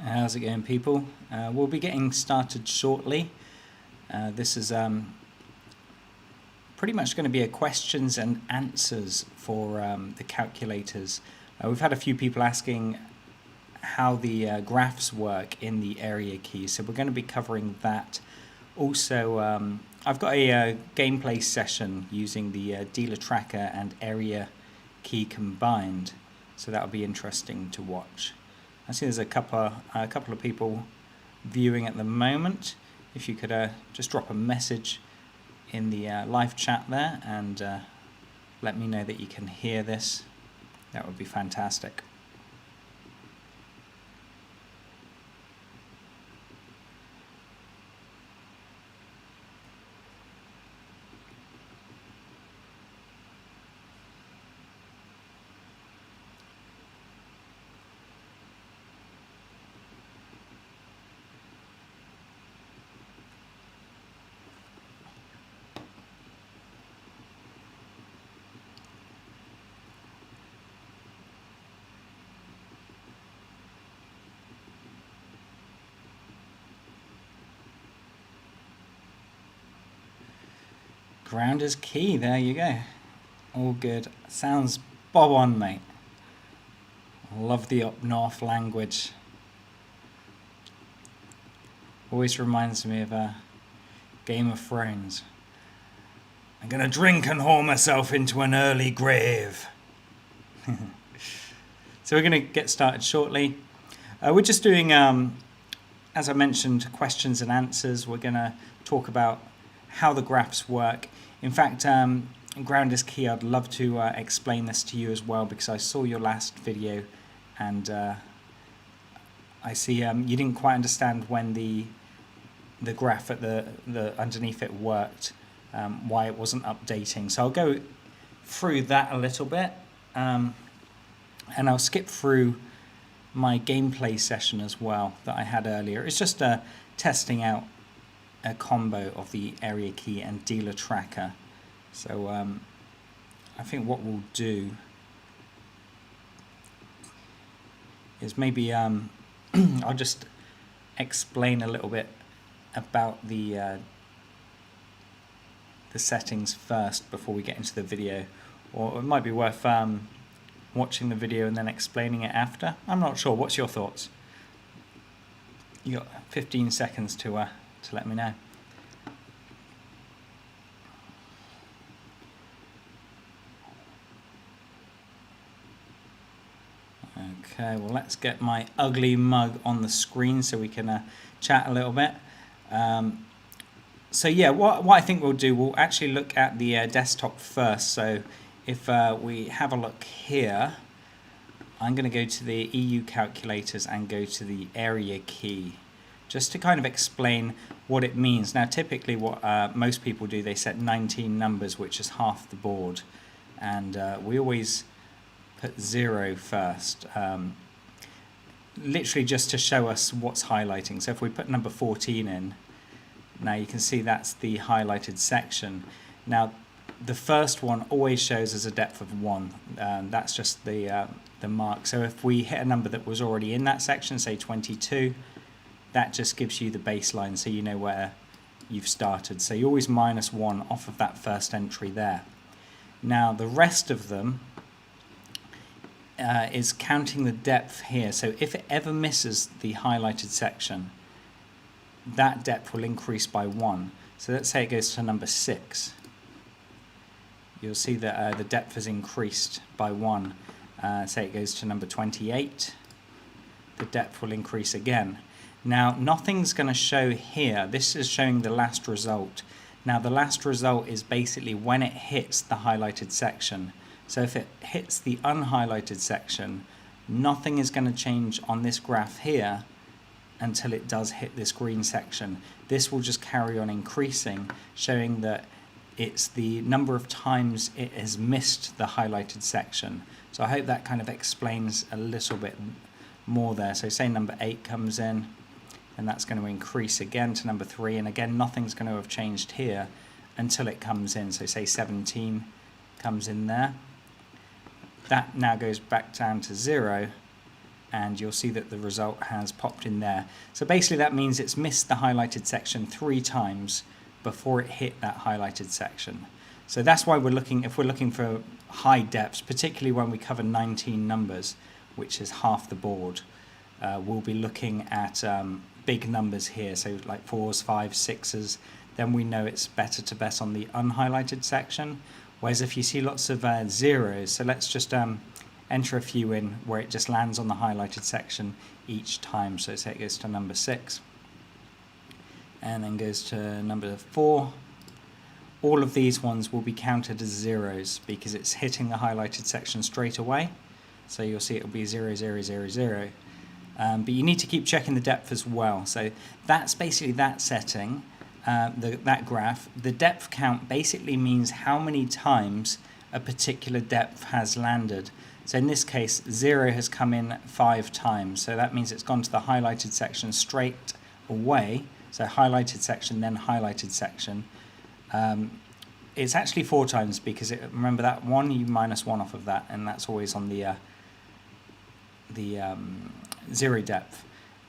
How's it going, people? We'll be getting started shortly. This is pretty much going to be a questions and answers for the calculators. We've had a few people asking how the graphs work in the area key, so we're going to be covering that. Also, I've got a gameplay session using the dealer tracker and area key combined, so that'll be interesting to watch. I see there's a couple of people viewing at the moment. If you could just drop a message in the live chat there and let me know that you can hear this, that would be fantastic. Ground is key, there you go. All good. Sounds bob on, mate. Love the up north language. Always reminds me of Game of Thrones. I'm gonna drink and haul myself into an early grave. So we're gonna get started shortly. We're just doing, as I mentioned, questions and answers. We're gonna talk about how the graphs work. In fact, ground is key. I'd love to explain this to you as well, because I saw your last video and I see you didn't quite understand when the graph at the underneath it worked, why it wasn't updating. So I'll go through that a little bit, and I'll skip through my gameplay session as well that I had earlier. It's just testing out a combo of the area key and dealer tracker. So I think what we'll do is maybe I'll just explain a little bit about the settings first before we get into the video, or it might be worth watching the video and then explaining it after. I'm not sure. What's your thoughts? You got 15 seconds to let me know. Okay, well, let's get my ugly mug on the screen so we can chat a little bit. So yeah, what I think we'll do, we'll actually look at the desktop first. So if we have a look here, I'm going to go to the EU calculators and go to the area key, just to kind of explain what it means. Now, typically what most people do, they set 19 numbers, which is half the board, and we always put 0 first, literally just to show us what's highlighting. So if we put number 14 in, now you can see that's the highlighted section. Now, the first one always shows as a depth of 1, that's just the mark. So if we hit a number that was already in that section, say 22, that just gives you the baseline, so you know where you've started. So you always minus 1 off of that first entry there. Now the rest of them is counting the depth here. So if it ever misses the highlighted section, that depth will increase by 1. So let's say it goes to number 6. You'll see that the depth has increased by 1. Say it goes to number 28, the depth will increase again. Now, nothing's going to show here. This is showing the last result. Now, the last result is basically when it hits the highlighted section. So if it hits the unhighlighted section, nothing is going to change on this graph here until it does hit this green section. This will just carry on increasing, showing that it's the number of times it has missed the highlighted section. So I hope that kind of explains a little bit more there. So say number 8 comes in, and that's going to increase again to number 3, and again nothing's going to have changed here until it comes in. So say 17 comes in there. That now goes back down to 0, and you'll see that the result has popped in there. So basically that means it's missed the highlighted section 3 times before it hit that highlighted section. So that's why if we're looking for high depths, particularly when we cover 19 numbers, which is half the board, we'll be looking at big numbers here, so like 4s, 5s, 6s, then we know it's better to bet on the unhighlighted section. Whereas if you see lots of 0s, so let's just enter a few in where it just lands on the highlighted section each time. So say it goes to number 6, and then goes to number 4. All of these ones will be counted as 0s because it's hitting the highlighted section straight away. So you'll see it'll be 0, 0, 0, 0. But you need to keep checking the depth as well. So that's basically that setting, that graph. The depth count basically means how many times a particular depth has landed. So in this case, 0 has come in 5 times. So that means it's gone to the highlighted section straight away. So highlighted section, then highlighted section. It's actually 4 times because remember that 1, you minus 1 off of that, and that's always on the 0 depth.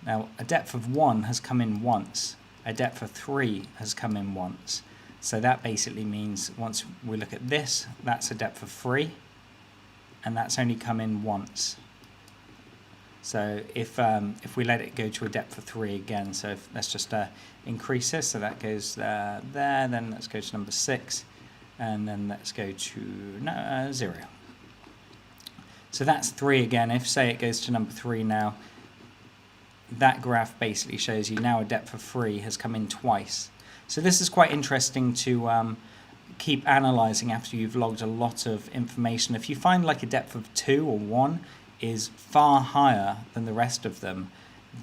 Now a depth of 1 has come in once, a depth of 3 has come in once. So that basically means once we look at this, that's a depth of 3, and that's only come in once. So if we let it go to a depth of 3 again, so let's just increase this, so that goes there, then let's go to number 6, and then let's go to 0. So that's 3 again. If say it goes to number 3 now, that graph basically shows you now a depth of 3 has come in twice. So this is quite interesting to keep analysing after you've logged a lot of information. If you find like a depth of 2 or 1 is far higher than the rest of them,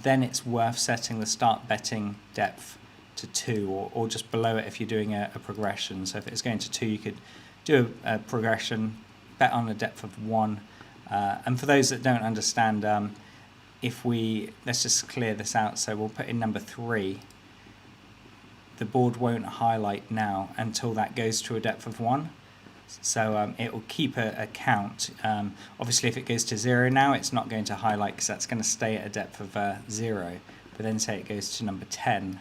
then it's worth setting the start betting depth to 2 or just below it if you're doing a progression. So if it's going to 2, you could do a progression, bet on a depth of 1. And for those that don't understand, let's just clear this out. So we'll put in number 3. The board won't highlight now until that goes to a depth of 1. So it will keep a count. Obviously, if it goes to 0 now, it's not going to highlight because that's going to stay at a depth of 0. But then say it goes to number 10,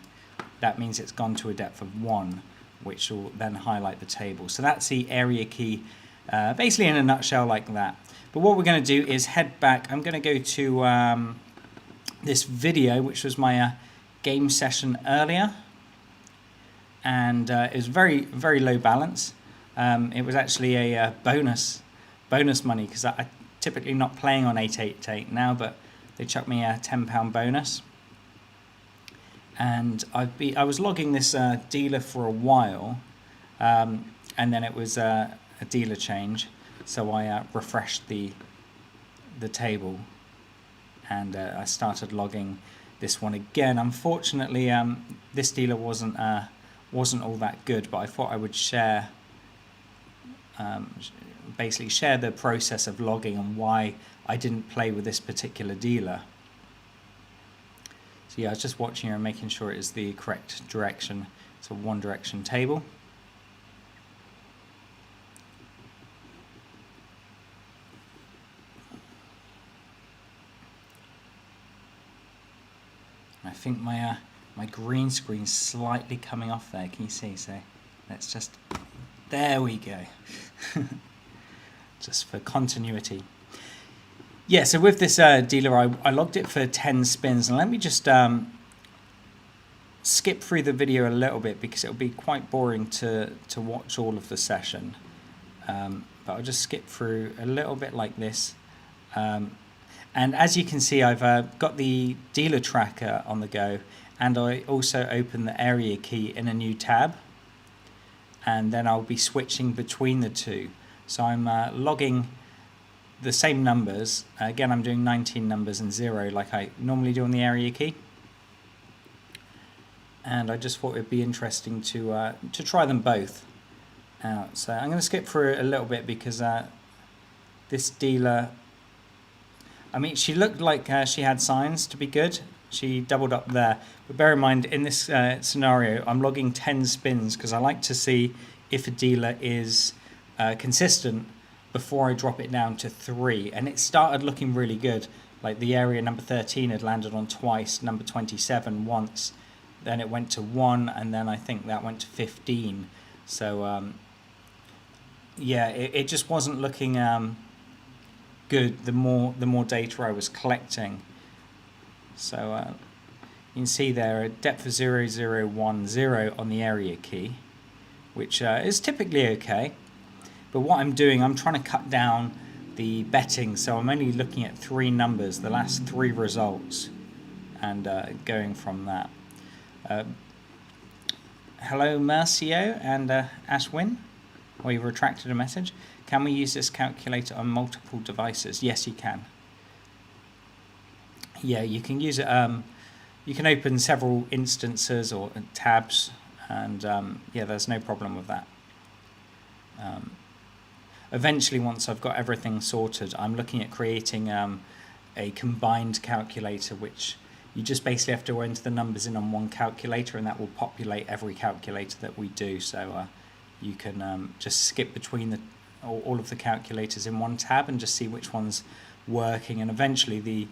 that means it's gone to a depth of 1, which will then highlight the table. So that's the area key, basically in a nutshell like that. But what we're going to do is head back. I'm going to go to this video, which was my game session earlier. And it was very, very low balance. It was actually a bonus money because I'm typically not playing on 888 now, but they chucked me a £10 bonus. And I was logging this dealer for a while, and then it was a dealer change, so I refreshed the table, and I started logging this one again. Unfortunately, this dealer wasn't all that good, but I thought I would basically share the process of logging and why I didn't play with this particular dealer. So yeah, I was just watching here and making sure it is the correct direction. It's a one direction table. I think my green screen's slightly coming off there. Can you see? So let's just, there we go. Just for continuity. Yeah, so with this dealer, I logged it for 10 spins, and let me just skip through the video a little bit because it'll be quite boring to watch all of the session. But I'll just skip through a little bit like this. And as you can see, I've got the dealer tracker on the go, and I also open the area key in a new tab, and then I'll be switching between the two. So I'm logging the same numbers. Again, I'm doing 19 numbers and 0 like I normally do on the area key. And I just thought it'd be interesting to try them both out. So I'm going to skip through it a little bit because this dealer, I mean, she looked like she had signs to be good. She doubled up there. But bear in mind, in this scenario, I'm logging 10 spins because I like to see if a dealer is consistent before I drop it down to 3. And it started looking really good. like the area number 13 had landed on twice, number 27 once, then it went to 1, and then I think that went to 15. So yeah, it just wasn't looking good the more data I was collecting. So you can see there a depth of 0010 on the area key, which is typically okay. But what I'm doing, I'm trying to cut down the betting, so I'm only looking at 3 numbers, the last 3 results, and going from that. Hello Mercio and Ashwin. Well, you retracted a message. Can we use this calculator on multiple devices? Yes, you can. Yeah, you can use it. You can open several instances or tabs, and yeah, there's no problem with that. Eventually, once I've got everything sorted, I'm looking at creating a combined calculator, which you just basically have to enter the numbers in on one calculator, and that will populate every calculator that we do. So you can just skip between all of the calculators in one tab and just see which one's working. And eventually,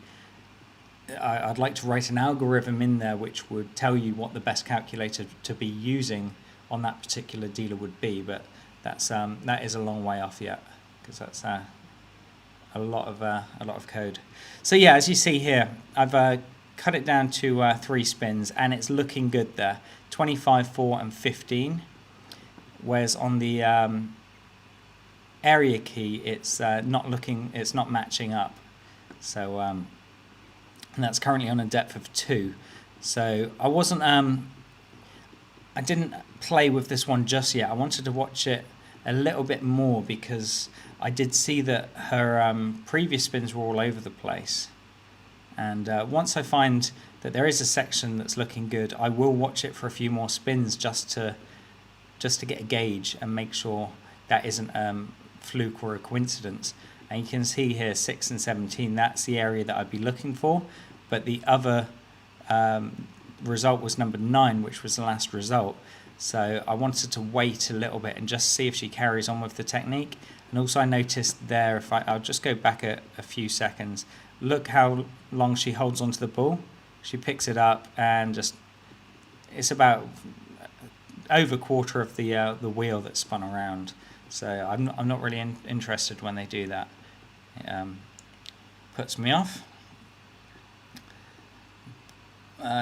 I'd like to write an algorithm in there which would tell you what the best calculator to be using on that particular dealer would be. But that is a long way off yet, because that's a lot of code. So yeah, as you see here, I've cut it down to 3 spins, and it's looking good there. 25, 4, and 15. Whereas on the area key, it's not matching up. So and that's currently on a depth of 2. So I didn't play with this one just yet. I wanted to watch it a little bit more, because I did see that her previous spins were all over the place. And once I find that there is a section that's looking good, I will watch it for a few more spins just to get a gauge and make sure that isn't fluke or a coincidence. And you can see here 6 and 17, that's the area that I'd be looking for. But the other result was number 9, which was the last result. So I wanted to wait a little bit and just see if she carries on with the technique. And also I noticed there, I'll just go back a few seconds, look how long she holds onto the ball. She picks it up and it's about over a quarter of the wheel that's spun around. So I'm not really interested when they do that. It puts me off.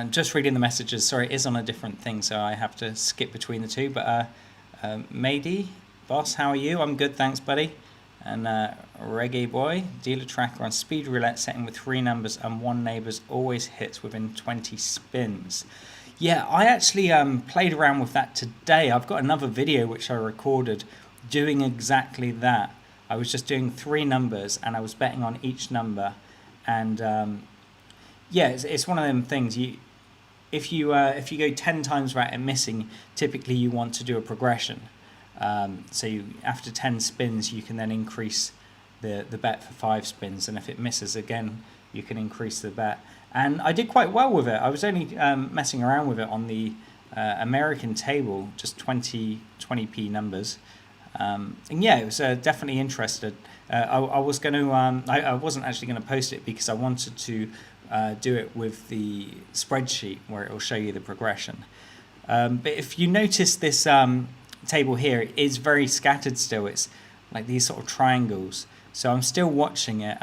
Just reading the messages. Sorry, it is on a different thing, so I have to skip between the two. But Mady, boss, how are you? I'm good, thanks, buddy. And Reggae Boy, dealer tracker on speed roulette setting with 3 numbers and 1 neighbours always hits within 20 spins. Yeah, I actually played around with that today. I've got another video which I recorded doing exactly that. I was just doing 3 numbers and I was betting on each number. And yeah, it's one of them things. If you go 10 times without it missing, typically you want to do a progression. So after 10 spins, you can then increase the bet for 5 spins, and if it misses again, you can increase the bet. And I did quite well with it. I was only messing around with it on the American table, just 20p numbers. And yeah, it was definitely interested. I wasn't actually going to post it because I wanted to do it with the spreadsheet where it will show you the progression. But if you notice this table here, it is very scattered still. It's like these sort of triangles. So I'm still watching it.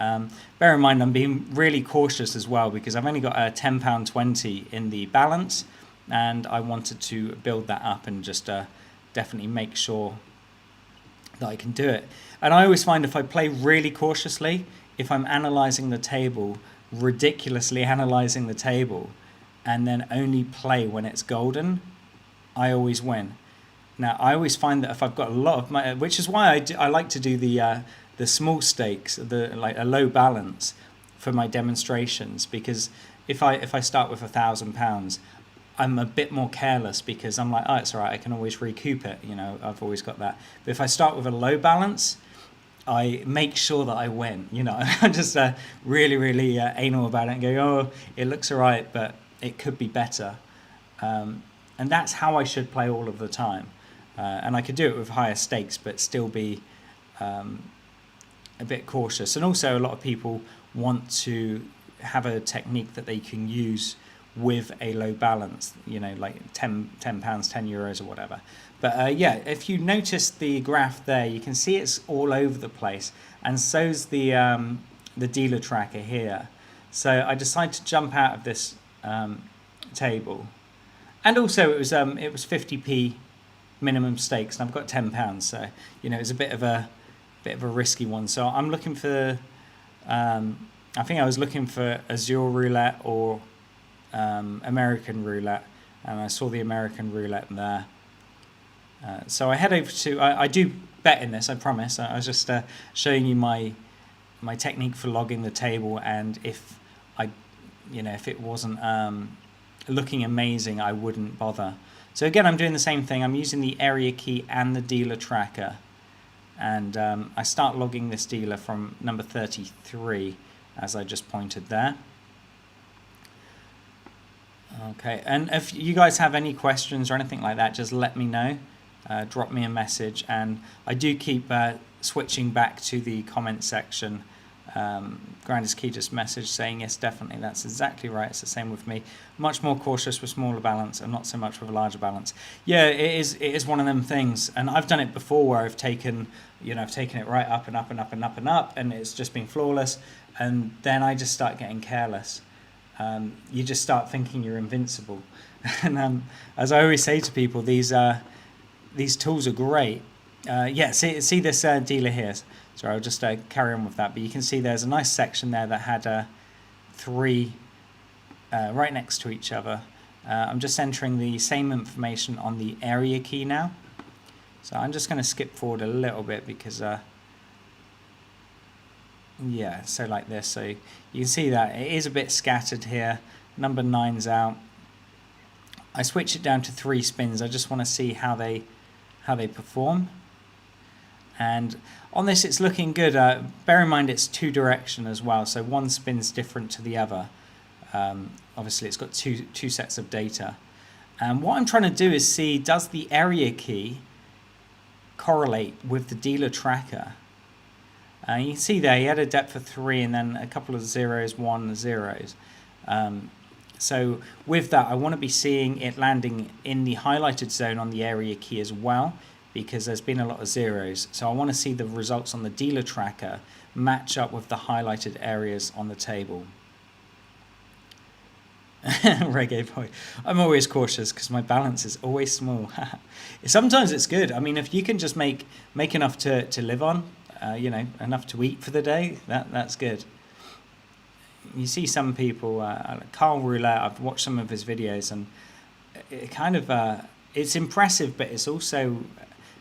Bear in mind, I'm being really cautious as well because I've only got a £10.20 in the balance, and I wanted to build that up and just definitely make sure that I can do it. And I always find if I play really cautiously, if I'm analysing the table, ridiculously analysing the table, and then only play when it's golden, I always win. Now, I always find that if I've got a lot of money, which is why I like to do the small stakes, like a low balance for my demonstrations, because if I start with £1,000, I'm a bit more careless because I'm like, oh, it's all right, I can always recoup it, you know, I've always got that. But if I start with a low balance, I make sure that I win, you know. I'm just really, really anal about it and go, oh, it looks all right, but it could be better. And that's how I should play all of the time. And I could do it with higher stakes, but still be a bit cautious. And also a lot of people want to have a technique that they can use with a low balance, you know, like 10 pounds, 10 euros or whatever. But yeah, if you notice the graph there, you can see it's all over the place, and so's the dealer tracker here. So I decided to jump out of this table, and also it was 50p minimum stakes, and I've got £10, so you know it's a bit of a risky one. So I'm looking for, I think I was looking for Azure Roulette or American Roulette, and I saw the American Roulette there. So I head over to, I do bet in this, I promise. I was just showing you my technique for logging the table, and if if it wasn't looking amazing, I wouldn't bother. So again, I'm doing the same thing. I'm using the area key and the dealer tracker, and I start logging this dealer from number 33, as I just pointed there. Okay, and if you guys have any questions or anything like that, just let me know. Drop me a message, and I do keep switching back to the comment section. Grandis Key just messaged saying yes, definitely, that's exactly right, it's the same with me. Much more cautious with smaller balance and not so much with a larger balance. Yeah, it is one of them things, and I've done it before where I've taken it right up and up and up and up and up, and it's just been flawless, and then I just start getting careless. You just start thinking you're invincible. And as I always say to people, these tools are great. Yeah, see this dealer here. Sorry, I'll just carry on with that. But you can see there's a nice section there that had 3 right next to each other. I'm just entering the same information on the area key now. So I'm just going to skip forward a little bit because, yeah, so like this. So you can see that it is a bit scattered here. Number 9's out. I switch it down to 3 spins. I just want to see how they perform. And on this, it's looking good. Bear in mind it's 2 direction as well, so one spin's different to the other. Obviously, it's got two sets of data. And what I'm trying to do is see, does the area key correlate with the dealer tracker? You can see there he had a depth of 3 and then a couple of zeros, 1 zeros. So with that, I want to be seeing it landing in the highlighted zone on the area key as well, because there's been a lot of zeros. So I want to see the results on the dealer tracker match up with the highlighted areas on the table. Reggae boy. I'm always cautious because my balance is always small. Sometimes it's good. I mean, if you can just make enough to live on, enough to eat for the day, that's good. You see some people, Carl Roulette, I've watched some of his videos, and it kind of, it's impressive, but it's also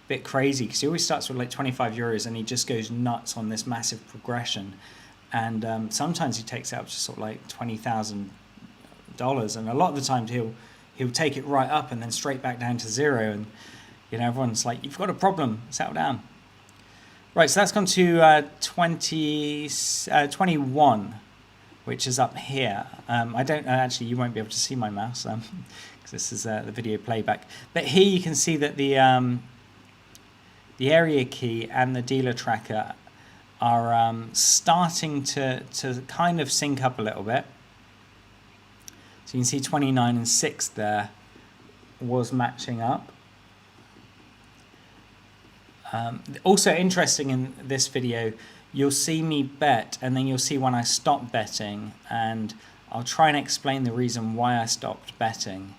bit crazy because he always starts with like 25 euros and he just goes nuts on this massive progression, and sometimes he takes it up to sort of like $20,000, and a lot of the times he'll take it right up and then straight back down to 0, and everyone's like, you've got a problem, settle down. Right, so that's gone to 21, which is up here. I don't actually, you won't be able to see my mouse because this is the video playback, but here you can see that the area key and the dealer tracker are starting to kind of sync up a little bit. So you can see 29 and 6 there was matching up. Also interesting in this video, you'll see me bet, and then you'll see when I stop betting, and I'll try and explain the reason why I stopped betting.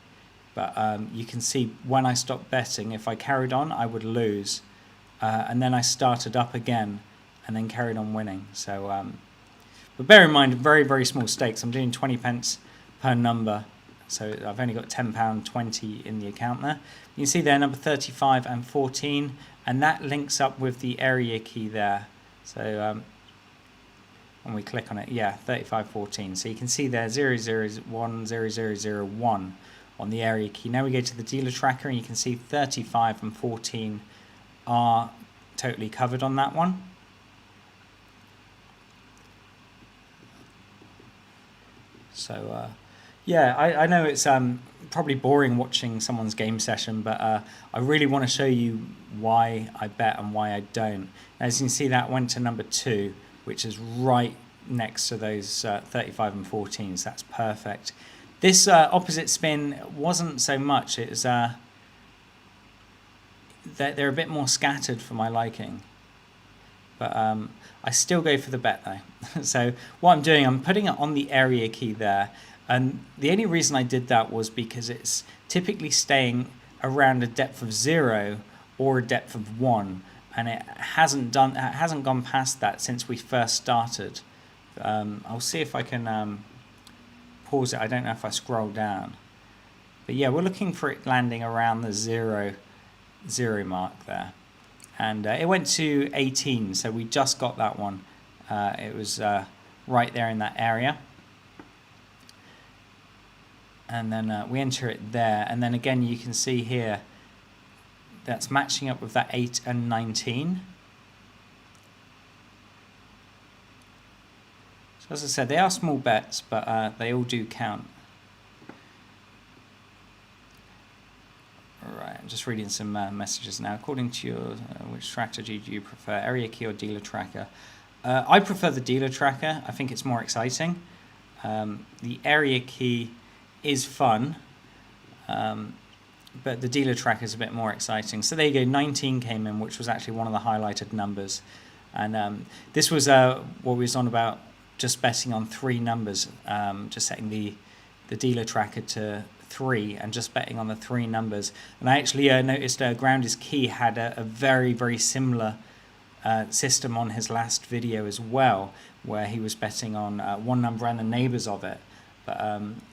But you can see when I stopped betting, if I carried on, I would lose. And then I started up again and then carried on winning. So, but bear in mind, very, very small stakes. I'm doing 20 pence per number. So I've only got £10.20 in the account there. You can see there number 35 and 14, and that links up with the area key there. So when we click on it, yeah, 3514. So you can see there 0010001 on the area key. Now we go to the dealer tracker, and you can see 35 and 14 are totally covered on that one. So yeah, I know it's probably boring watching someone's game session, but I really want to show you why I bet and why I don't. As you can see, that went to number 2, which is right next to those 35 and 14s. That's perfect. This opposite spin wasn't so much. It was they're a bit more scattered for my liking. But I still go for the bet though. So what I'm doing, I'm putting it on the area key there. And the only reason I did that was because it's typically staying around a depth of 0 or a depth of 1. And it hasn't gone past that since we first started. I'll see if I can pause it. I don't know if I scroll down. But yeah, we're looking for it landing around the 0 mark there. And it went to 18, so we just got that one. It was right there in that area. And then we enter it there. And then again, you can see here, that's matching up with that 8 and 19. So as I said, they are small bets, but they all do count. Alright, I'm just reading some messages now. According to your, which strategy do you prefer, area key or dealer tracker? I prefer the dealer tracker. I think it's more exciting. The area key is fun, but the dealer tracker is a bit more exciting. So there you go, 19 came in, which was actually one of the highlighted numbers. And this was what we was on about, just betting on 3 numbers, just setting the dealer tracker to 3 and just betting on the 3 numbers. And I actually noticed Ground is Key had a very, very similar system on his last video as well, where he was betting on one number and the neighbours of it. But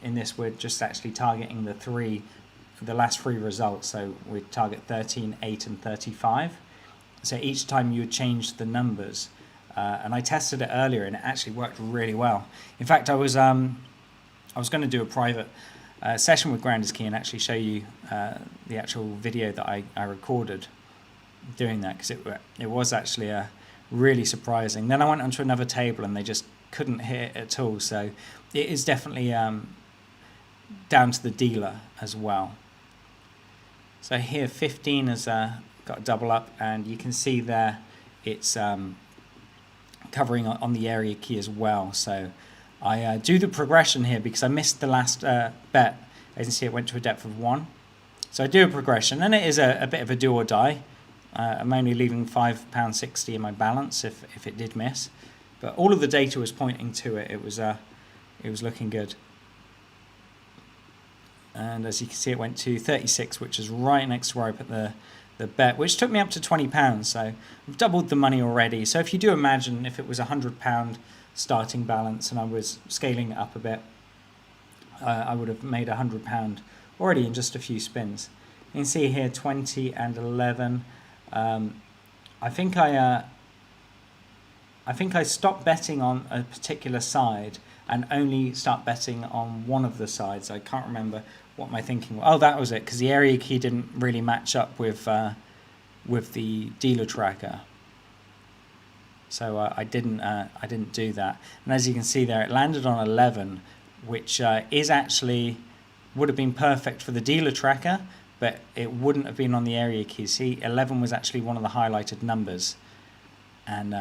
in this, we're just actually targeting the last 3 results. So we target 13, 8 and 35. So each time you would change the numbers. And I tested it earlier and it actually worked really well. In fact, I was going to do a private session with Ground is Key and actually show you the actual video that I recorded doing that, because it was actually really surprising. Then I went onto another table and they just couldn't hit it at all. So it is definitely down to the dealer as well. So here 15 has got a double up, and you can see there it's covering on the area key as well. So I do the progression here because I missed the last bet. As you can see, it went to a depth of 1. So I do a progression, and it is a bit of a do or die. I'm only leaving £5.60 in my balance if it did miss. But all of the data was pointing to it. It was looking good. And as you can see, it went to 36, which is right next to where I put the bet, which took me up to £20. So I've doubled the money already. So if you do imagine if it was £100 starting balance and I was scaling it up a bit, I would have made £100 already in just a few spins. You can see here 20 and 11. I think I stopped betting on a particular side and only start betting on one of the sides. I can't remember what my thinking was. Oh, that was it, because the area key didn't really match up with the dealer tracker. So I didn't do that. And as you can see there, it landed on 11, which is actually would have been perfect for the dealer tracker, but it wouldn't have been on the area key. See, 11 was actually one of the highlighted numbers, and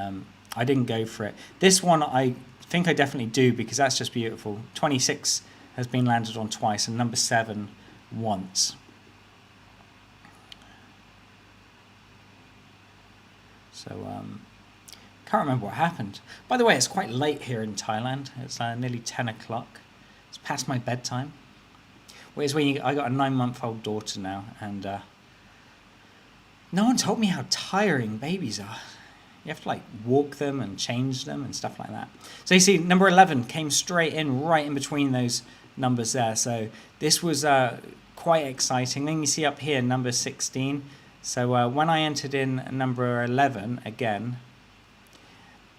I didn't go for it. This one I think I definitely do, because that's just beautiful. 26 has been landed on twice, and number 7 once. So can't remember what happened. By the way, it's quite late here in Thailand. It's nearly 10 o'clock. It's past my bedtime. Whereas I got a 9-month-old daughter now, and no one told me how tiring babies are. You have to like walk them and change them and stuff like that. So you see, number 11 came straight in, right in between those numbers there. So this was quite exciting. Then you see up here number 16. So when I entered in number 11 again,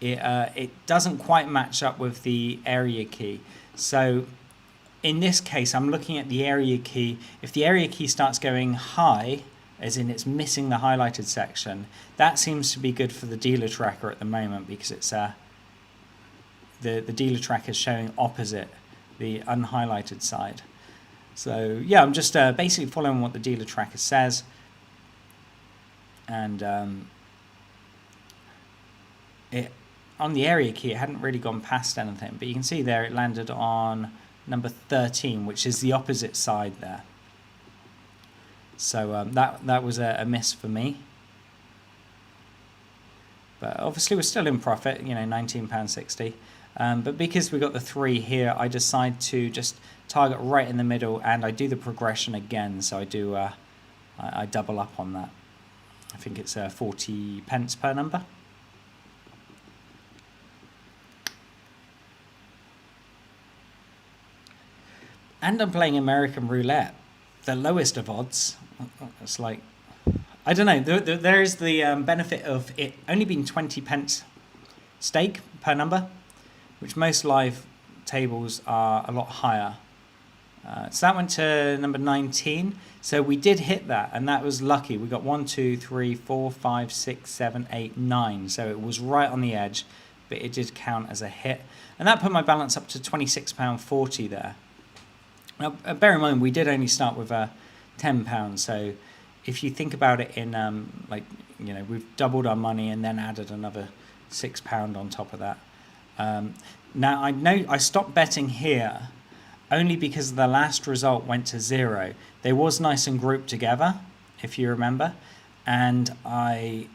it doesn't quite match up with the area key. So in this case, I'm looking at the area key. If the area key starts going high, as in it's missing the highlighted section, that seems to be good for the dealer tracker at the moment, because it's the dealer tracker is showing opposite the unhighlighted side. So yeah, I'm just basically following what the dealer tracker says, and on the area key, it hadn't really gone past anything, but you can see there it landed on number 13, which is the opposite side there. So that was a miss for me. But obviously we're still in profit, you know, £19.60. But because we got the 3 here, I decide to just target right in the middle, and I do the progression again. So I do I double up on that. I think it's 40 pence per number. And I'm playing American Roulette, the lowest of odds. It's like, I don't know, there is the benefit of it only being 20 pence stake per number, which most live tables are a lot higher. So that went to number 19. So we did hit that, and that was lucky. We got 1, 2, 3, 4, 5, 6, 7, 8, 9. So it was right on the edge, but it did count as a hit. And that put my balance up to £26.40 there. Now, bear in mind, we did only start with £10. So if you think about it in, like, you know, we've doubled our money and then added another £6 on top of that. Now, I know I stopped betting here only because the last result went to 0. They was nice and grouped together, if you remember, and I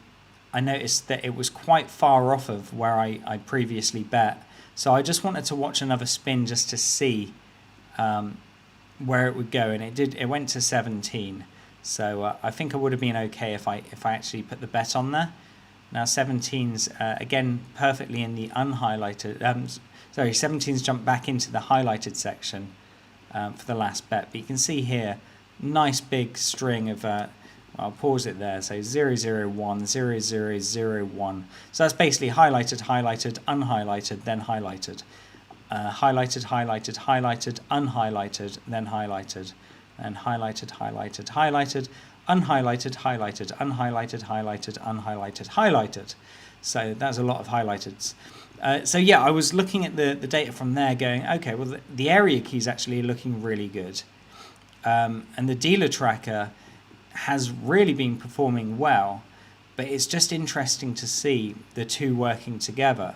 noticed that it was quite far off of where I previously bet. So I just wanted to watch another spin just to see where it would go, and it went to 17. So I think I would have been okay if I actually put the bet on there. Now 17's again perfectly in the unhighlighted. 17's jumped back into the highlighted section for the last bet. But you can see here, nice big string of. I'll pause it there. So 001, 0001. So that's basically highlighted, highlighted, unhighlighted, then highlighted. Highlighted, highlighted, highlighted, unhighlighted, then highlighted, and highlighted, highlighted, highlighted, unhighlighted, highlighted, unhighlighted, highlighted, unhighlighted, highlighted. So that's a lot of highlighteds. So yeah, I was looking at the data from there going, okay, well, the area key is actually looking really good. And the dealer tracker has really been performing well, but it's just interesting to see the two working together.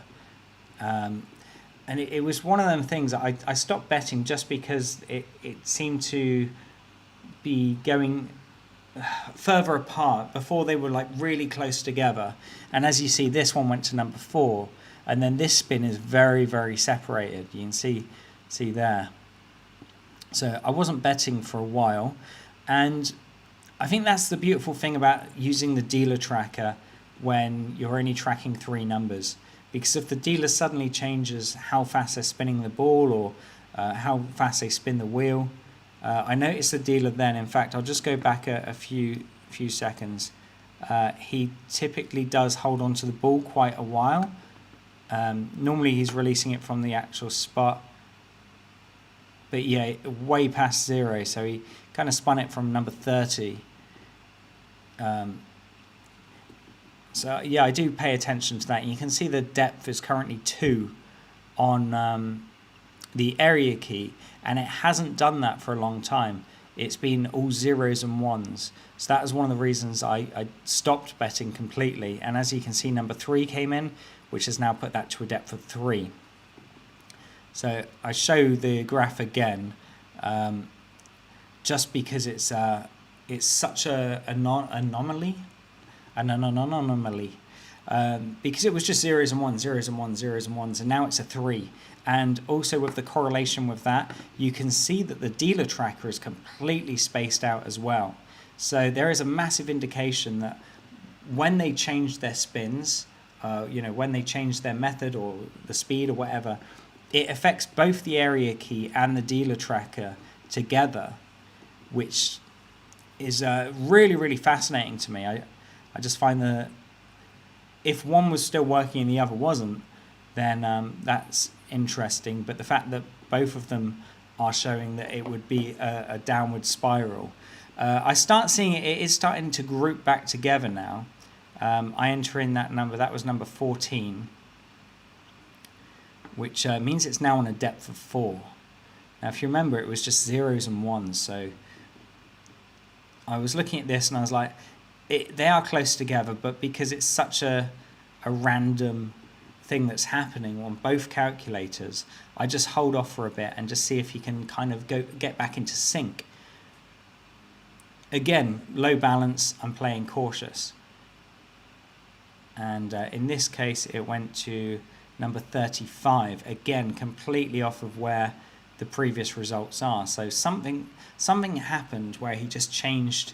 And it was one of them things that I stopped betting just because it seemed to be going further apart before they were like really close together. And as you see, this one went to number 4, and then this spin is very, very separated. You can see there. So I wasn't betting for a while, and I think that's the beautiful thing about using the dealer tracker when you're only tracking 3 numbers. Because if the dealer suddenly changes how fast they're spinning the ball or how fast they spin the wheel, I noticed the dealer then, in fact, I'll just go back a few seconds. He typically does hold on to the ball quite a while. Normally he's releasing it from the actual spot. But yeah, way past 0, so he kind of spun it from number 30. So yeah, I do pay attention to that. And you can see the depth is currently 2 on the area key, and it hasn't done that for a long time. It's been all 0s and 1s. So that was one of the reasons I stopped betting completely. And as you can see, number 3 came in, which has now put that to a depth of 3. So I show the graph again, just because it's such an anomaly. Because it was just 0s and 1s, 0s and 1s, 0s and 1s, and now it's a 3. And also with the correlation with that, you can see that the dealer tracker is completely spaced out as well. So there is a massive indication that when they change their spins, when they change their method or the speed or whatever, it affects both the area key and the dealer tracker together, which is really, really fascinating to me. I just find that if one was still working and the other wasn't, then that's interesting. But the fact that both of them are showing that it would be a downward spiral. I start seeing it is starting to group back together now. I enter in that number, that was number 14, which means it's now on a depth of 4. Now, if you remember, it was just 0s and 1s. So I was looking at this and I was like, they are close together, but because it's such a random thing that's happening on both calculators, I just hold off for a bit and just see if he can kind of get back into sync. Again, low balance, I'm playing cautious. And in this case, it went to number 35. Again, completely off of where the previous results are. So something happened where he just changed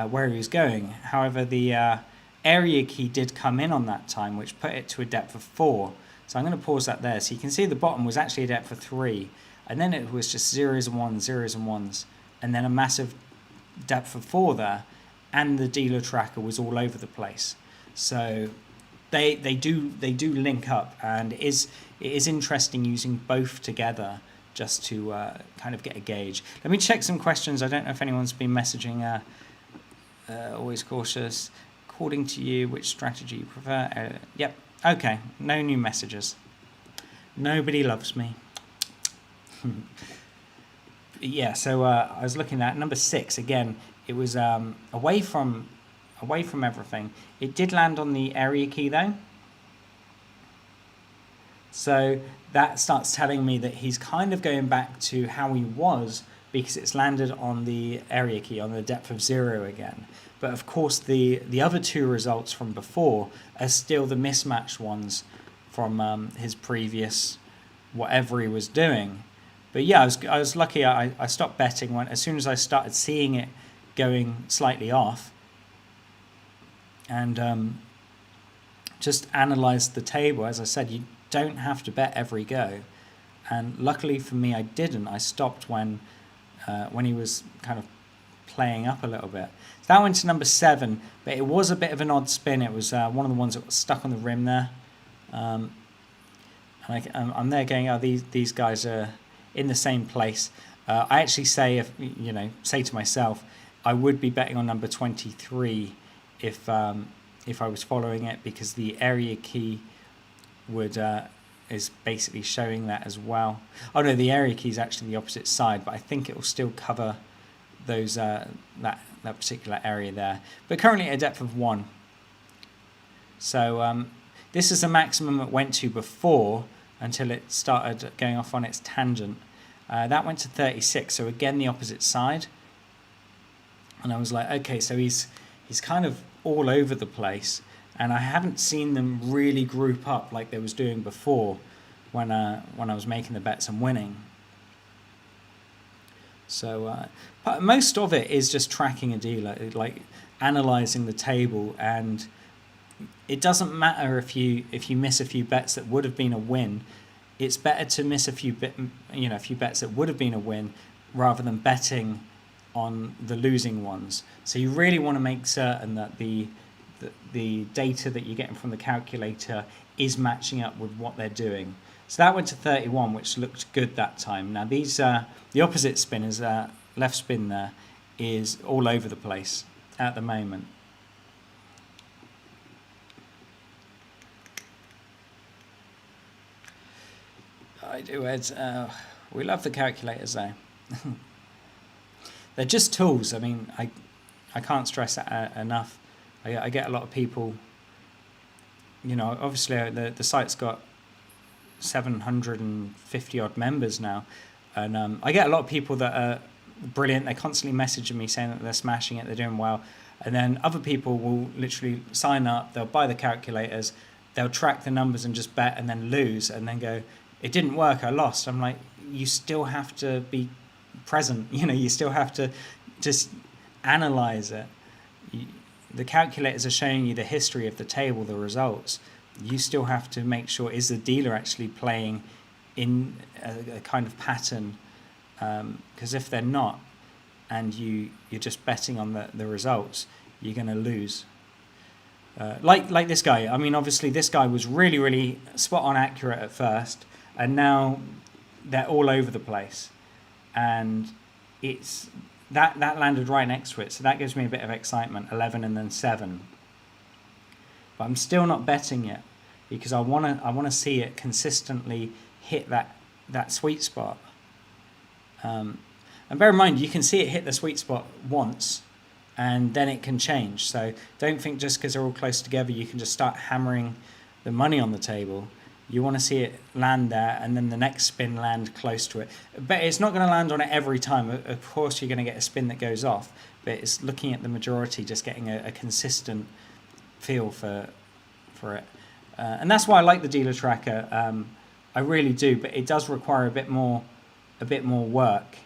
where he was going. However, the area key did come in on that time, which put it to a depth of 4. So I'm going to pause that there. So you can see the bottom was actually a depth of 3. And then it was just zeros and ones, zeros and ones. And then a massive depth of 4 there. And the dealer tracker was all over the place. So they do link up. And it is interesting using both together just to kind of get a gauge. Let me check some questions. I don't know if anyone's been messaging. Always cautious. According to you, which strategy you prefer? Yep. Okay. No new messages. Nobody loves me. Yeah. So I was looking at number 6 again. It was away from everything. It did land on the area key though. So that starts telling me that he's kind of going back to how he was, because it's landed on the area key on the depth of 0 again. But of course the other two results from before are still the mismatched ones from his previous whatever he was doing. But yeah, I was lucky. I stopped betting as soon as I started seeing it going slightly off, and just analysed the table. As I said, you don't have to bet every go, and luckily for me, I didn't. I stopped when he was kind of playing up a little bit. So that went to number 7, but it was a bit of an odd spin. It was one of the ones that was stuck on the rim there, and I'm there going, oh, these guys are in the same place. I actually say to myself, I would be betting on number 23 if I was following it, because the area key is basically showing that as well. Oh no, the area key is actually the opposite side, but I think it will still cover those that particular area there. But currently at a depth of 1. So this is the maximum it went to before, until it started going off on its tangent. That went to 36, so again the opposite side. And I was like, okay, so he's kind of all over the place, and I haven't seen them really group up like they was doing before when I was making the bets and winning. So most of it is just tracking a dealer, like analysing the table, and it doesn't matter if you miss a few bets that would have been a win. It's better to miss a few bets that would have been a win, rather than betting on the losing ones. So you really want to make certain that the data that you're getting from the calculator is matching up with what they're doing. So that went to 31, which looked good that time. Now these the opposite spin is left spin there is all over the place at the moment. I do, Ed. We love the calculators though. They're just tools. I mean, I can't stress that enough. I get a lot of people, obviously the site's got 750 odd members now, and I get a lot of people that are brilliant. They're constantly messaging me saying that they're smashing it, they're doing well, and then other people will literally sign up, they'll buy the calculators, they'll track the numbers and just bet and then lose, and then go, it didn't work, I lost. I'm like, you still have to be present, you still have to just analyze it. The calculators are showing you the history of the table, the results. You still have to make sure, is the dealer actually playing in a kind of pattern? Because if they're not, and you're just betting on the results, you're going to lose. Like this guy. I mean, obviously this guy was really, really spot on accurate at first, and now they're all over the place. And it's that landed right next to it, so that gives me a bit of excitement. 11 and then 7, but I'm still not betting it, because I want to see it consistently hit that sweet spot. And bear in mind, you can see it hit the sweet spot once, and then it can change. So don't think just because they're all close together you can just start hammering the money on the table. you want to see it land there and then the next spin land close to it. But it's not going to land on it every time. Of course, you're going to get a spin that goes off, but it's looking at the majority, just getting a consistent feel for it. And that's why I like the dealer tracker. I really do, but it does require a bit more work.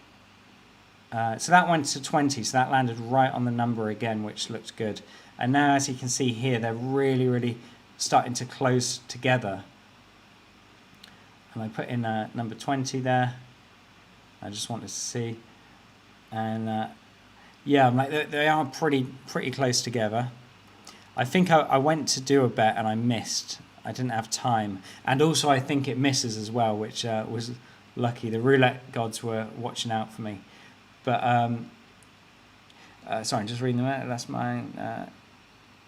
So that went to 20, so that landed right on the number again, which looks good. And now, as you can see here, they're really, really starting to close together. And I put in number 20 there. I just wanted to see. And yeah, I'm like, they are pretty close together. I think I went to do a bet and I missed. I didn't have time. And also I think it misses as well, which was lucky. The roulette gods were watching out for me. But, sorry, I'm just reading them. That's mine.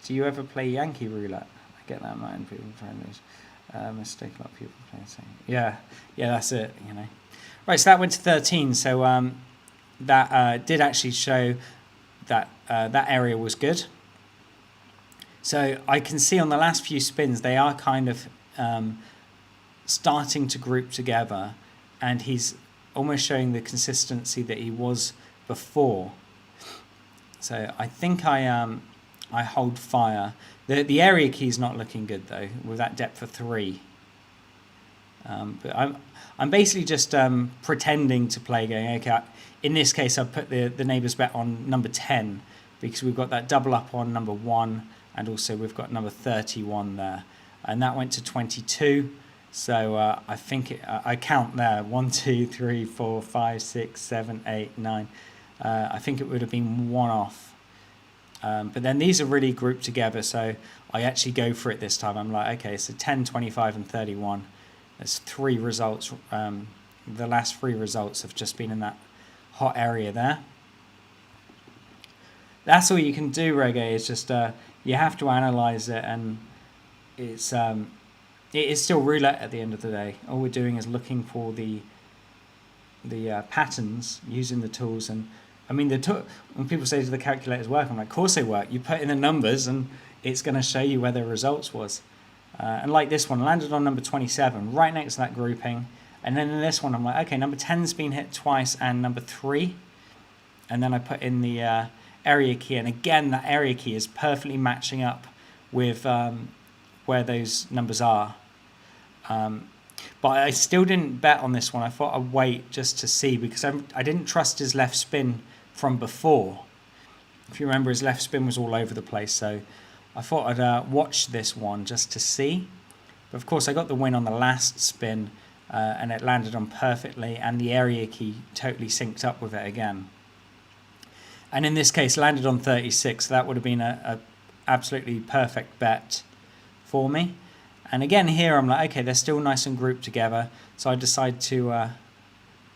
Do you ever play Yankee roulette? I get that in mind. People trying to mistake a lot of people playing. Yeah, that's it. Right. So that went to 13. So that did actually show that that area was good. So I can see on the last few spins they are kind of starting to group together, and he's almost showing the consistency that he was before. So I think I hold fire. The area key is not looking good though, with that depth of 3. But I'm basically just pretending to play, going, okay, in this case I've put the neighbour's bet on number 10 because we've got that double up on number 1, and also we've got number 31 there, and that went to 22. So I think I count there 1, 2, 3, 4, 5, 6, 7, 8, 9. I think it would have been 1 off. But then these are really grouped together, so I actually go for it this time. I'm like, okay, so 10, 25, and 31. There's 3 results. The last 3 results have just been in that hot area there. That's all you can do, Reggae. It's just you have to analyze it, and it is still roulette at the end of the day. All we're doing is looking for the patterns using the tools. And I mean, when people say, do the calculators work? I'm like, of course they work. You put in the numbers and it's going to show you where the results was. And like this one, landed on number 27, right next to that grouping. And then in this one, I'm like, okay, number 10's been hit twice and number 3. And then I put in the area key. And again, that area key is perfectly matching up with where those numbers are. But I still didn't bet on this one. I thought I'd wait just to see, because I didn't trust his left spin from before. If you remember, his left spin was all over the place, so I thought I'd watch this one just to see. But of course I got the win on the last spin, and it landed on perfectly, and the area key totally synced up with it again. And in this case landed on 36, so that would have been a absolutely perfect bet for me. And again here I'm like, okay, they're still nice and grouped together, so I decide to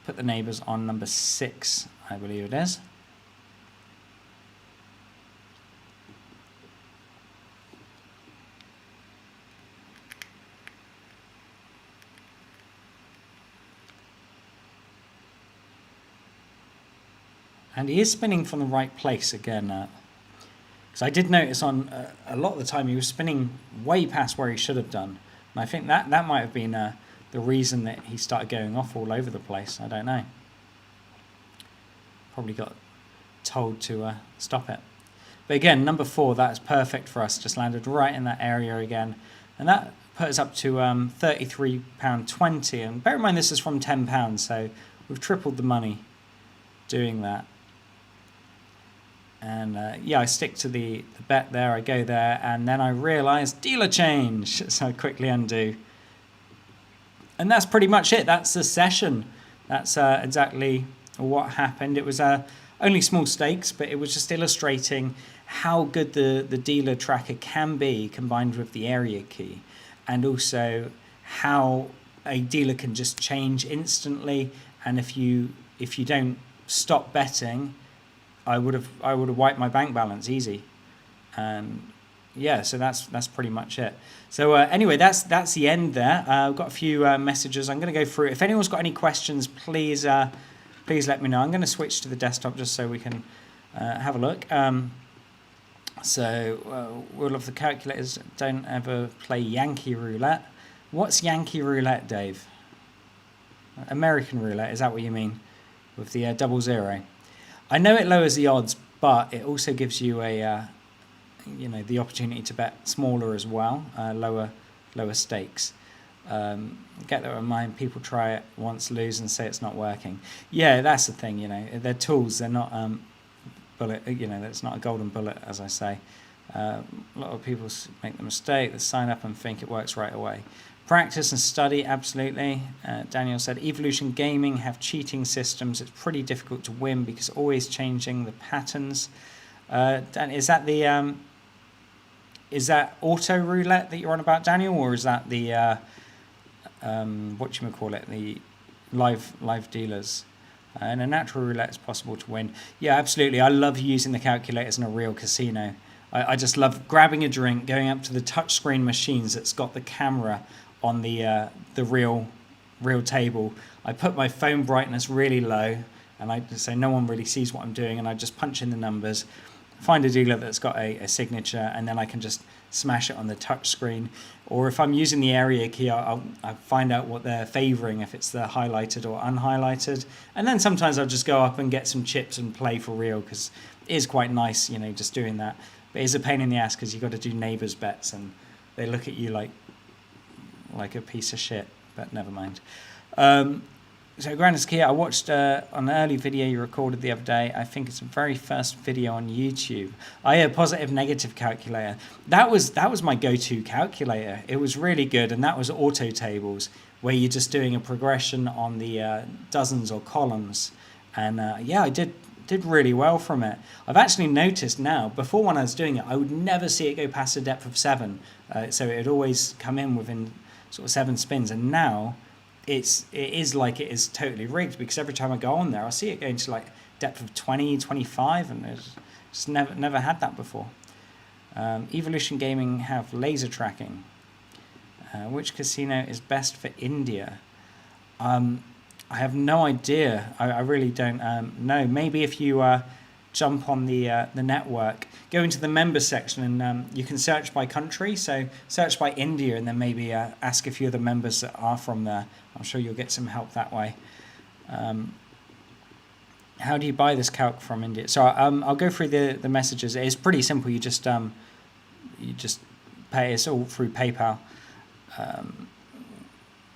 put the neighbours on number 6, I believe it is. And he is spinning from the right place again. Because I did notice on a lot of the time he was spinning way past where he should have done. And I think that might have been the reason that he started going off all over the place. I don't know. Probably got told to stop it. But again, number 4, that's perfect for us. Just landed right in that area again. And that put us up to £33.20. And bear in mind this is from £10, so we've tripled the money doing that. And yeah, I stick to the bet there, I go there, and then I realise dealer change, so I quickly undo. And that's pretty much it, that's the session. That's exactly what happened. It was only small stakes, but it was just illustrating how good the dealer tracker can be combined with the area key, and also how a dealer can just change instantly. And if you don't stop betting, I would have wiped my bank balance easy. Yeah, so that's pretty much it. So anyway, that's the end there. I've got a few messages. I'm going to go through it. If anyone's got any questions, please let me know. I'm going to switch to the desktop just so we can have a look. So Will of the Calculators, don't ever play Yankee Roulette. What's Yankee Roulette, Dave? American Roulette, is that what you mean? With the 00? I know it lowers the odds, but it also gives you a, the opportunity to bet smaller as well, lower stakes. Get that in mind. People try it once, lose, and say it's not working. Yeah, that's the thing. They're tools. They're not bullet. That's not a golden bullet, as I say. A lot of people make the mistake. They sign up and think it works right away. Practice and study, absolutely. Daniel said, Evolution Gaming have cheating systems. It's pretty difficult to win because always changing the patterns. Dan, is that auto roulette that you're on about, Daniel, or is that the the live dealers? In a natural roulette, it's possible to win. Yeah, absolutely. I love using the calculators in a real casino. I just love grabbing a drink, going up to the touchscreen machines that's got the camera on the real table. I put my phone brightness really low, and so no one really sees what I'm doing, and I just punch in the numbers, find a dealer that's got a signature, and then I can just smash it on the touch screen. Or if I'm using the area key, I'll find out what they're favouring, if it's the highlighted or unhighlighted. And then sometimes I'll just go up and get some chips and play for real, because it is quite nice, just doing that. But it's a pain in the ass because you've got to do neighbours bets, and they look at you like a piece of shit, but never mind. So Grandis Kia, I watched an early video you recorded the other day. I think it's the very first video on YouTube. Positive negative calculator. That was my go-to calculator. It was really good, and that was auto tables, where you're just doing a progression on the dozens or columns. And I did really well from it. I've actually noticed now, before when I was doing it, I would never see it go past a depth of 7. So it would always come in within sort of 7 spins, and now it is like it is totally rigged, because every time I go on there I see it going to like depth of 20, 25, and it's just never had that before. Evolution Gaming have laser tracking. Which casino is best for India? I have no idea. I really don't know. Maybe if you jump on the network, go into the members section, and you can search by country. So search by India, and then maybe ask a few of the members that are from there. I'm sure you'll get some help that way. How do you buy this calc from India? So I'll go through the messages. It's pretty simple. You just pay. It's all through PayPal.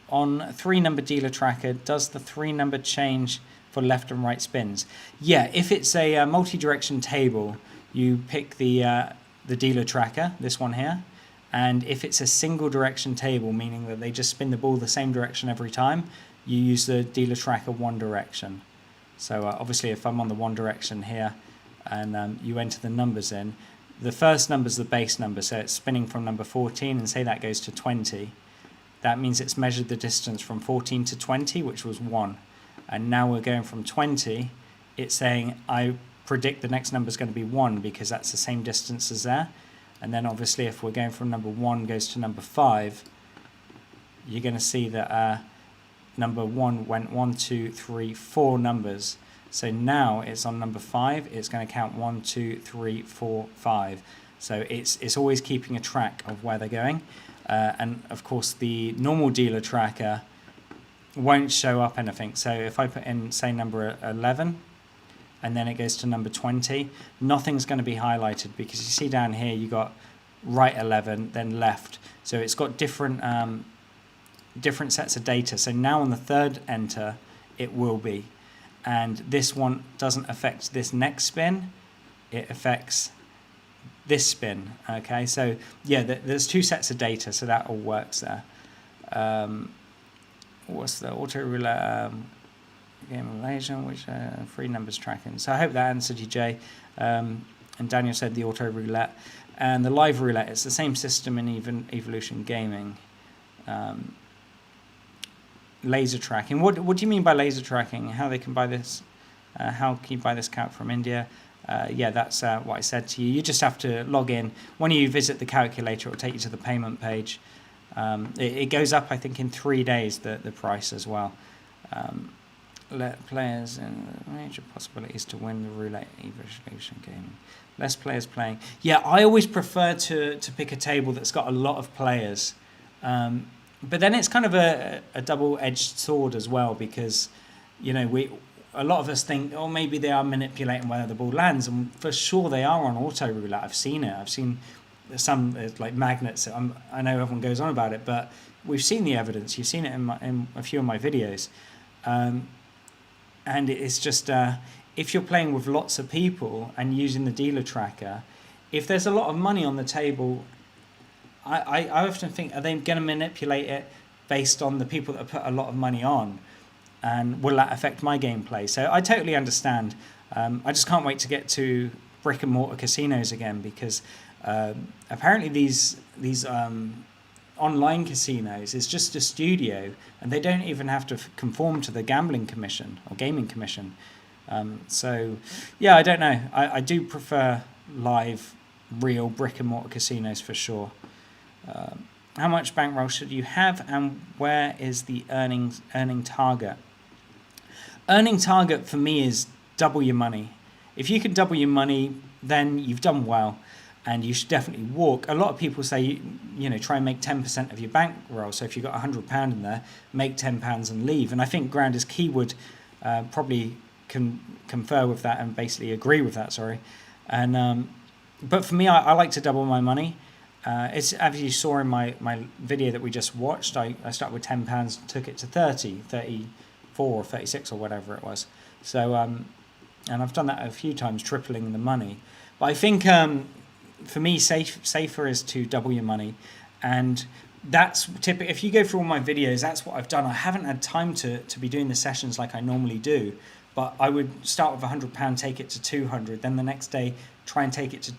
On 3-number dealer tracker, does the 3-number change for left and right spins? Yeah, if it's a multi-direction table, you pick the dealer tracker, this one here, and if it's a single direction table, meaning that they just spin the ball the same direction every time, you use the dealer tracker one direction. So obviously if I'm on the one direction here, and you enter the numbers in, the first number is the base number, so it's spinning from number 14, and say that goes to 20. That means it's measured the distance from 14 to 20, which was 1. And now we're going from 20, it's saying I predict the next number is going to be 1, because that's the same distance as there. And then obviously if we're going from number 1 goes to number 5, you're going to see that number 1 went 1, 2, 3, 4 numbers. So now it's on number 5, it's going to count 1, 2, 3, 4, 5. So it's always keeping a track of where they're going. And of course the normal dealer tracker won't show up anything. So if I put in, say, number 11, and then it goes to number 20, nothing's going to be highlighted, because you see down here you got right 11, then left. So it's got different sets of data. So now on the third enter, it will be. And this one doesn't affect this next spin, it affects this spin. Okay, so yeah, there's 2 sets of data, so that all works there. What's the auto roulette game of Malaysia, which 3 numbers tracking? So I hope that answered you, Jay. And Daniel said the auto roulette and the live roulette. It's the same system in Evolution Gaming. Laser tracking. What do you mean by laser tracking? How they can buy this? How can you buy this calc from India? Yeah, that's what I said to you. You just have to log in. When you visit the calculator, it will take you to the payment page. It goes up, I think, in 3 days, the price as well. Let players in the major possibilities to win the roulette evolution game. Less players playing. Yeah, I always prefer to pick a table that's got a lot of players. But then it's kind of a double-edged sword as well, because a lot of us think, oh, maybe they are manipulating where the ball lands, and for sure they are on auto roulette. I've seen it. I've seen some like magnets. I know everyone goes on about it, but we've seen the evidence. You've seen it in a few of my videos, and it's just if you're playing with lots of people and using the dealer tracker, if there's a lot of money on the table, I often think, are they going to manipulate it based on the people that have put a lot of money on? And will that affect my gameplay? So I totally understand. I just can't wait to get to brick and mortar casinos again, because apparently these online casinos is just a studio, and they don't even have to conform to the gambling commission or gaming commission. So yeah, I don't know. I do prefer live, real brick and mortar casinos for sure. How much bankroll should you have, and where is the earning target? Earning target for me is double your money. If you can double your money, then you've done well, and you should definitely walk. A lot of people say, try and make 10% of your bankroll. So if you've got £100 in there, make £10 and leave. And I think Grounders Key would probably confer with that and basically agree with that. And but for me, I like to double my money. It's, as you saw in my video that we just watched, I started with £10, took it to 30, 34 or 36 or whatever it was. So, and I've done that a few times, tripling the money. But I think for me, safer is to double your money. And that's typically, if you go through all my videos, that's what I've done. I haven't had time to be doing the sessions like I normally do. But I would start with £100, take it to 200, then the next day try and take it to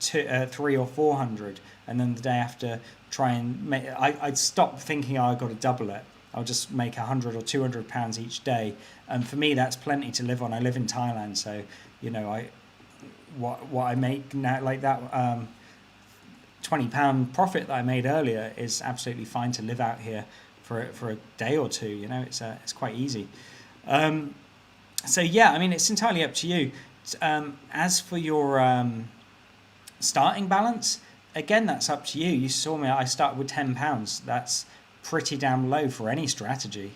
300 or 400, and then the day after try and make. I'd stop thinking, I've got to double it. I'll just make £100 or £200 each day, and for me that's plenty to live on. I live in Thailand, so what I make now, like that £20 profit that I made earlier, is absolutely fine to live out here for a day or two. It's quite easy. So yeah, I mean, it's entirely up to you. As for your starting balance, again, that's up to you. You saw me, I started with £10. That's pretty damn low for any strategy.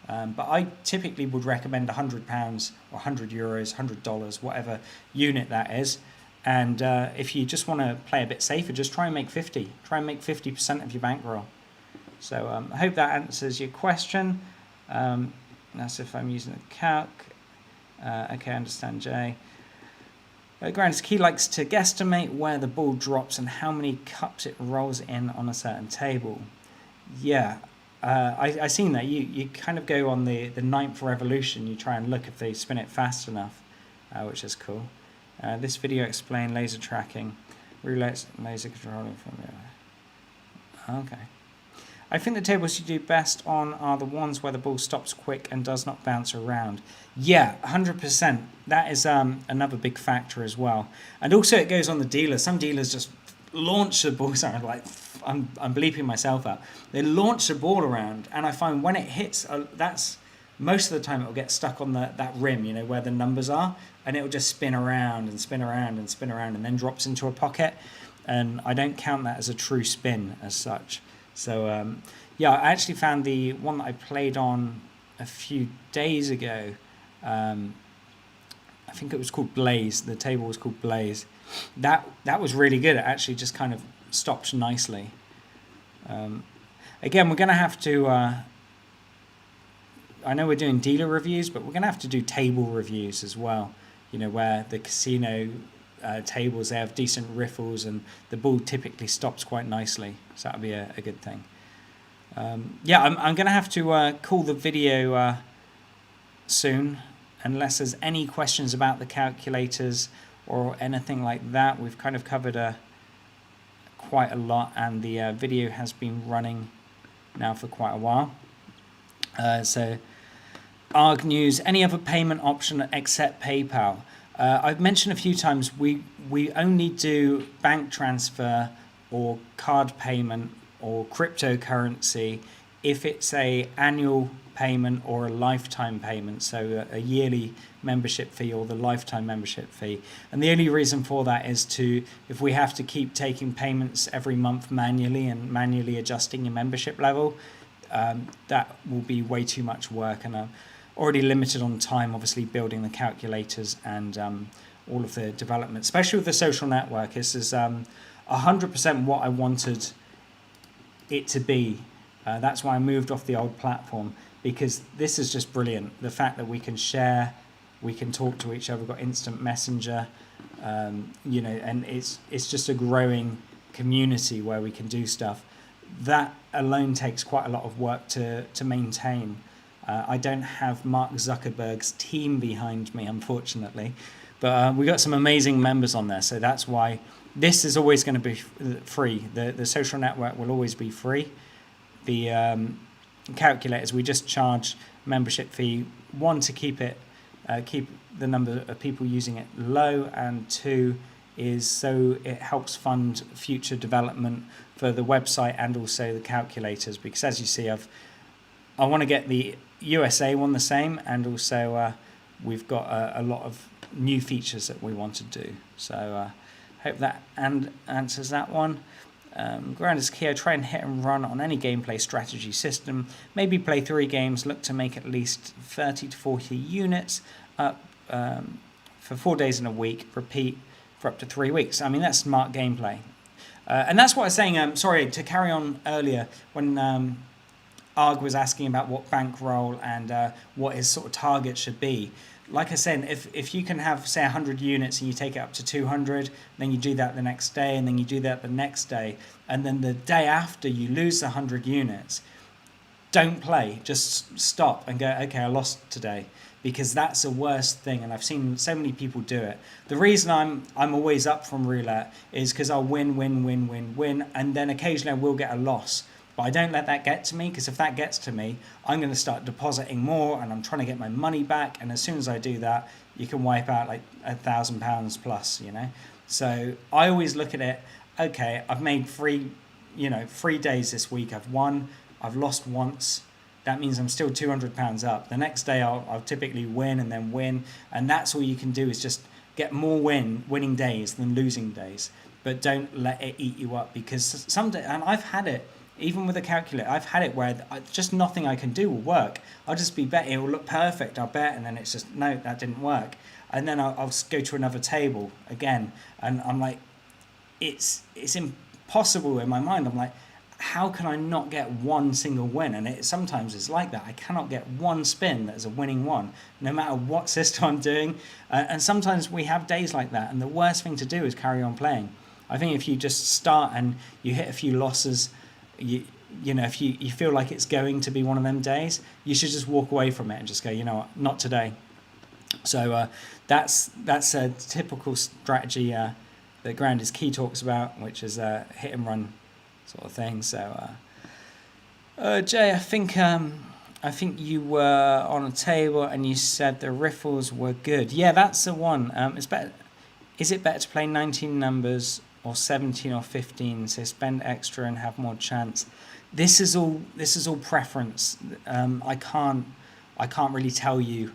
But I typically would recommend £100 or €100, $100, whatever unit that is. And if you just want to play a bit safer, just try and make 50. Try and make 50% of your bankroll. So I hope that answers your question. That's if I'm using a calc. Okay, I understand, Jay. Grounders Key likes to guesstimate where the ball drops and how many cups it rolls in on a certain table. Yeah, I seen that. You kind of go on the ninth revolution. You try and look if they spin it fast enough, which is cool. This video explained laser tracking, roulette, laser controlling from the. Okay. I think the tables you do best on are the ones where the ball stops quick and does not bounce around. Yeah, 100%. That is another big factor as well. And also it goes on the dealer. Some dealers just launch the ball. Sorry, I'm bleeping myself out. They launch the ball around, and I find when it hits, that's most of the time it will get stuck on that rim, where the numbers are, and it will just spin around and spin around and spin around, and then drops into a pocket. And I don't count that as a true spin as such. So yeah, I actually found the one that I played on a few days ago. I think it was called Blaze. The table was called Blaze. That was really good. It actually just kind of stopped nicely. Again, we're going to have to. I know we're doing dealer reviews, but we're going to have to do table reviews as well. Where the casino tables, they have decent riffles and the ball typically stops quite nicely. So that'll be a good thing. Yeah, I'm going to have to call the video soon, unless there's any questions about the calculators or anything like that. We've kind of covered quite a lot, and the video has been running now for quite a while. So ARG News, any other payment option except PayPal? I've mentioned a few times we only do bank transfer or card payment or cryptocurrency if it's a annual payment or a lifetime payment, so a yearly membership fee or the lifetime membership fee. And the only reason for that is if we have to keep taking payments every month manually and manually adjusting your membership level, that will be way too much work, and I'm already limited on time, obviously, building the calculators and all of the development, especially with the social network. This is 100% what I wanted it to be. That's why I moved off the old platform, because this is just brilliant. The fact that we can share, we can talk to each other, we've got instant messenger, and it's just a growing community where we can do stuff. That alone takes quite a lot of work to maintain. I don't have Mark Zuckerberg's team behind me, unfortunately, but we got some amazing members on there, so that's why this is always going to be free. The social network will always be free. The calculators, we just charge membership fee, one, to keep the number of people using it low, and two is so it helps fund future development for the website and also the calculators, because as you see, I want to get the USA one the same, and also we've got a lot of new features that we want to do. So hope that answers that one. Ground is key. I try and hit and run on any gameplay strategy system. Maybe play 3 games. Look to make at least 30 to 40 units up for 4 days in a week. Repeat for up to 3 weeks. I mean, that's smart gameplay. And that's what I was saying. Sorry, to carry on earlier when Arg was asking about what bankroll and what his sort of target should be. Like I said, if you can have, say, 100 units and you take it up to 200, then you do that the next day, and then you do that the next day, and then the day after you lose the 100 units, don't play. Just stop and go, okay, I lost today, because that's the worst thing, and I've seen so many people do it. The reason I'm always up from roulette is because I'll win, and then occasionally I will get a loss. But I don't let that get to me, because if that gets to me, I'm going to start depositing more, and I'm trying to get my money back. And as soon as I do that, you can wipe out like £1,000 plus, So I always look at it, okay, I've made 3 days this week. I've won, I've lost once. That means I'm still £200 up. The next day I'll typically win and then win. And that's all you can do, is just get more winning days than losing days. But don't let it eat you up, because someday, and I've had it, even with a calculator, I've had it where just nothing I can do will work. I'll just be betting, it will look perfect, I'll bet, and then it's just, no, that didn't work. And then I'll go to another table again, and I'm like, it's impossible in my mind. I'm like, how can I not get one single win? And sometimes it's like that. I cannot get one spin that is a winning one, no matter what system I'm doing. And sometimes we have days like that, and the worst thing to do is carry on playing. I think if you just start and you hit a few losses, if you feel like it's going to be one of them days, you should just walk away from it and just go, you know what, not today. So that's a typical strategy that Ground is Key talks about, which is hit and run sort of thing. So Jay, I think you were on a table and you said the riffles were good. Yeah, that's the one. It's better. Is it better to play 19 numbers or 17 or 15, so spend extra and have more chance? This is all preference. I can't really tell you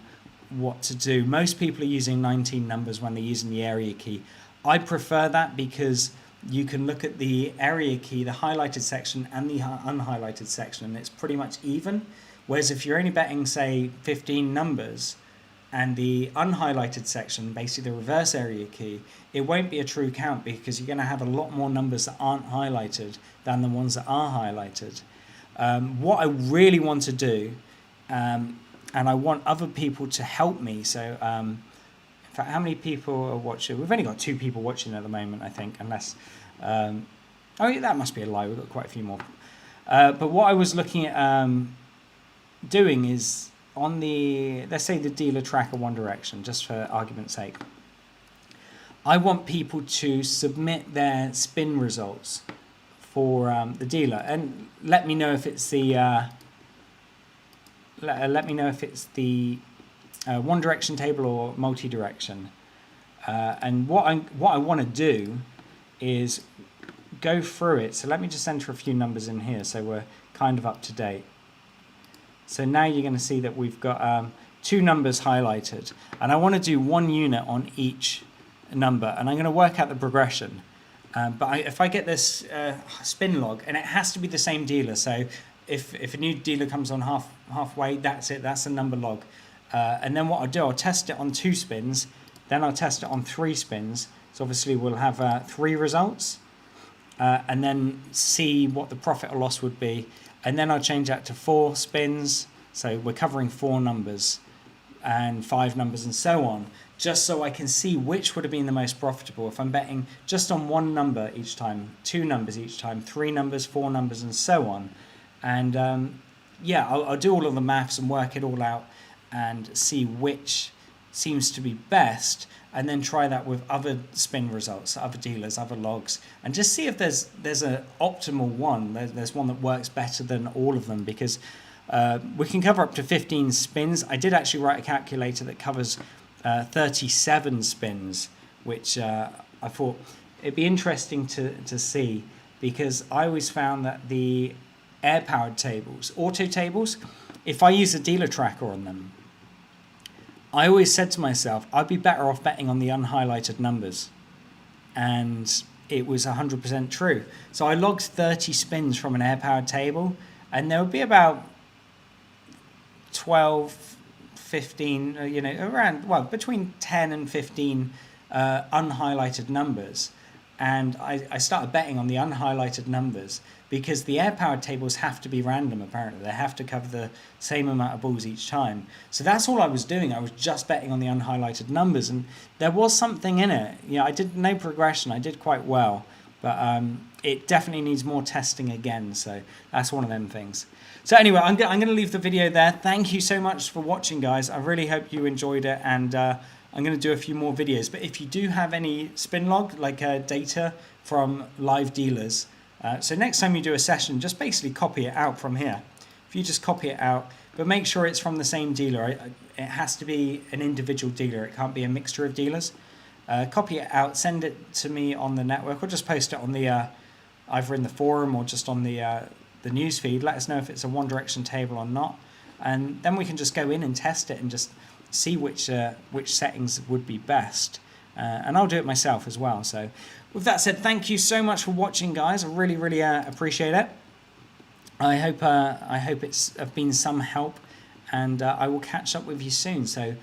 what to do. Most people are using 19 numbers when they're using the area key. I prefer that, because you can look at the area key, the highlighted section and the unhighlighted section, and it's pretty much even. Whereas if you're only betting, say, 15 numbers, and the unhighlighted section, basically the reverse area key, it won't be a true count, because you're going to have a lot more numbers that aren't highlighted than the ones that are highlighted. What I really want to do, and I want other people to help me, so in fact, how many people are watching? We've only got 2 people watching at the moment, I think, unless... that must be a lie, we've got quite a few more. But what I was looking at doing is, on the, let's say, the dealer tracker One Direction, just for argument's sake, I want people to submit their spin results for the dealer, and let me know if it's the One Direction table or multi-direction. And what I want to do is go through it. So let me just enter a few numbers in here, so we're kind of up to date. So now you're going to see that we've got 2 numbers highlighted, and I want to do 1 unit on each number, and I'm going to work out the progression. But if I get this spin log, and it has to be the same dealer, so if a new dealer comes on halfway, that's it. That's a number log. And then what I'll do, I'll test it on 2 spins. Then I'll test it on 3 spins. So obviously we'll have 3 results. And then see what the profit or loss would be. And then I'll change that to 4 spins. So we're covering 4 numbers and 5 numbers and so on. Just so I can see which would have been the most profitable. If I'm betting just on 1 number each time, 2 numbers each time, 3 numbers, 4 numbers and so on. And yeah, I'll do all of the maths and work it all out and see which seems to be best, and then try that with other spin results, other dealers, other logs, and just see if there's an optimal one. There's one that works better than all of them, because we can cover up to 15 spins. I did actually write a calculator that covers 37 spins, which I thought it'd be interesting to see, because I always found that the air-powered tables, auto tables, if I use a dealer tracker on them, I always said to myself, I'd be better off betting on the unhighlighted numbers. And it was 100% true. So I logged 30 spins from an air-powered table, and there would be about 12, 15, around, well, between 10 and 15 unhighlighted numbers. And I started betting on the unhighlighted numbers, because the air-powered tables have to be random, apparently. They have to cover the same amount of balls each time. So that's all I was doing. I was just betting on the unhighlighted numbers, and there was something in it. I did no progression. I did quite well, but it definitely needs more testing again. So that's one of them things. So anyway, I'm going to leave the video there. Thank you so much for watching, guys. I really hope you enjoyed it, and I'm going to do a few more videos. But if you do have any spin log, like data from live dealers, so next time you do a session, just basically copy it out from here. If you just copy it out, but make sure it's from the same dealer. It has to be an individual dealer. It can't be a mixture of dealers. Copy it out, send it to me on the network, or just post it on the either in the forum or just on the news feed. Let us know if it's a one direction table or not, and then we can just go in and test it and just see which settings would be best. And I'll do it myself as well. So with that said, thank you so much for watching, guys. I really appreciate it. I hope it's been some help, and I will catch up with you soon. So